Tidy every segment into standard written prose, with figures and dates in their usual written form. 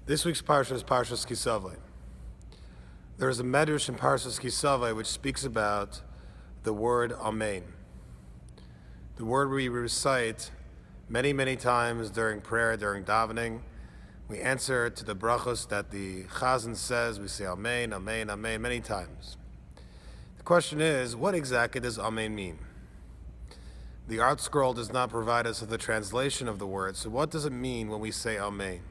This week's parsha is Parshas Kisavai. There is a medrash in Parshas Kisavai which speaks about the word Amen. The word we recite many times during prayer, during davening. We answer to the brachos that the chazan says. We say Amen, Amen, Amen many times. The question is, what exactly does Amen mean? The art scroll does not provide us with a translation of the word, so what does it mean when we say Amen?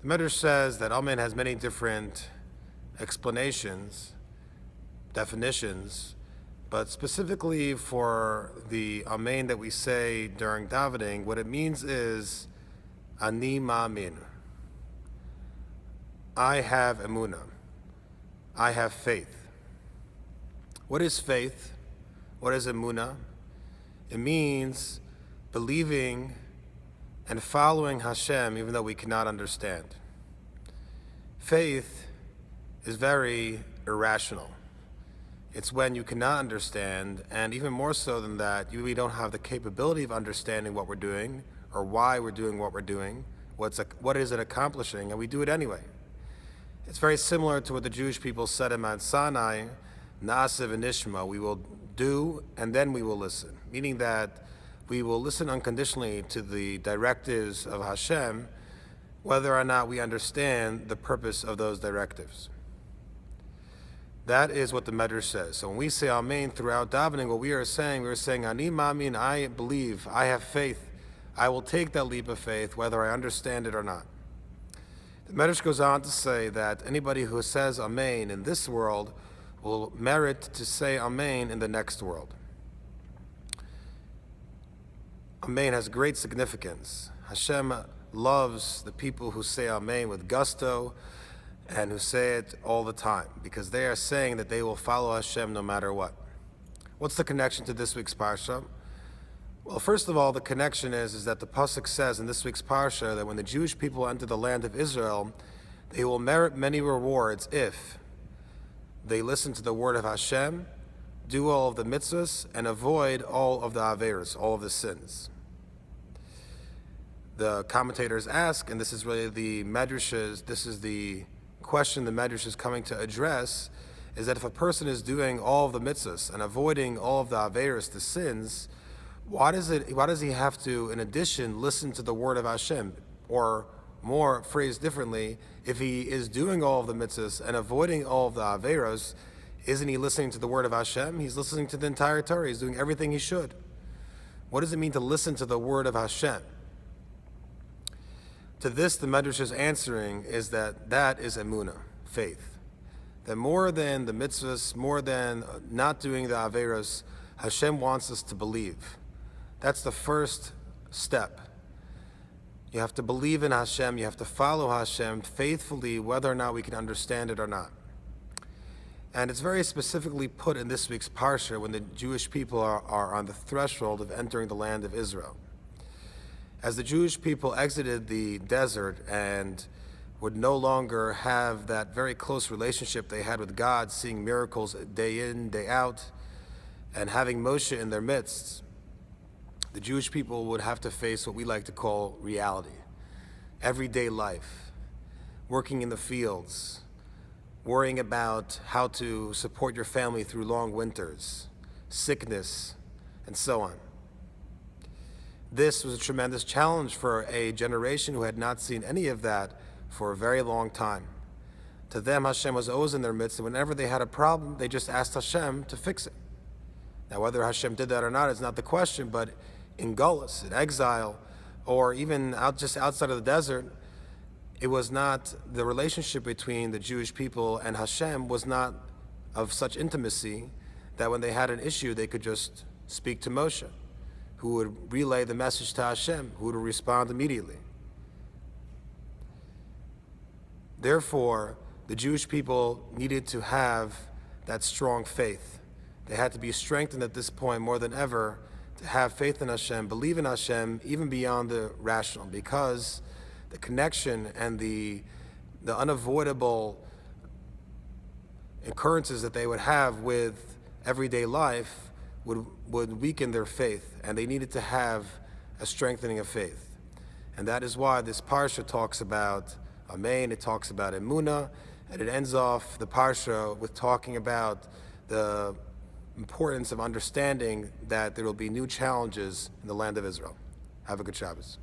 The Medrash says that Amen has many different explanations, definitions, but specifically for the Amen that we say during davening, what it means is Ani ma'amin. I have emunah. I have faith. What is faith? What is emunah? It means believing and following Hashem even though we cannot understand. Faith is very irrational. It's when you cannot understand, and even more so than that, we don't have the capability of understanding what we're doing or why we're doing what we're doing, what is it accomplishing, and we do it anyway. It's very similar to what the Jewish people said in Mount Sinai, Na'aseh v'nishma, we will do and then we will listen, meaning that we will listen unconditionally to the directives of Hashem, whether or not we understand the purpose of those directives. That is what the Medrash says. So when we say Amen throughout davening, what we're saying, Ani ma'amin, I believe, I have faith, I will take that leap of faith, whether I understand it or not. The Medrash goes on to say that anybody who says Amen in this world will merit to say Amen in the next world. Amen has great significance. Hashem loves the people who say Amen with gusto and who say it all the time because they are saying that they will follow Hashem no matter what. What's the connection to this week's Parsha? Well, first of all, the connection is that the Pasuk says in this week's Parsha that when the Jewish people enter the land of Israel, they will merit many rewards if they listen to the word of Hashem, do all of the mitzvahs, and avoid all of the averos, all of the sins. The commentators ask, and this is really the Medrash's, this is the question the Medrash is coming to address, is that if a person is doing all of the mitzvahs and avoiding all of the averos, the sins, why does he have to, in addition, listen to the word of Hashem? Or more phrased differently, if he is doing all of the mitzvahs and avoiding all of the averos, isn't he listening to the word of Hashem? He's listening to the entire Torah. He's doing everything he should. What does it mean to listen to the word of Hashem? To this, the Medrash is answering is that is emunah, faith. That more than the mitzvahs, more than not doing the averos, Hashem wants us to believe. That's the first step. You have to believe in Hashem, you have to follow Hashem faithfully, whether or not we can understand it or not. And it's very specifically put in this week's Parsha when the Jewish people are on the threshold of entering the land of Israel. As the Jewish people exited the desert and would no longer have that very close relationship they had with God, seeing miracles day in, day out, and having Moshe in their midst, the Jewish people would have to face what we like to call reality. Everyday life, working in the fields, worrying about how to support your family through long winters, sickness, and so on. This was a tremendous challenge for a generation who had not seen any of that for a very long time. To them, Hashem was always in their midst, and whenever they had a problem, they just asked Hashem to fix it. Now, whether Hashem did that or not is not the question, but in Gullus, in exile, or even just outside of the desert, it was not, the relationship between the Jewish people and Hashem was not of such intimacy that when they had an issue, they could just speak to Moshe, who would relay the message to Hashem, who would respond immediately. Therefore, the Jewish people needed to have that strong faith. They had to be strengthened at this point more than ever to have faith in Hashem, believe in Hashem, even beyond the rational, because the connection and the unavoidable occurrences that they would have with everyday life would weaken their faith, and they needed to have a strengthening of faith. And that is why this parsha talks about Amen, it talks about Emunah, and it ends off the parsha with talking about the importance of understanding that there will be new challenges in the land of Israel. Have a good Shabbos.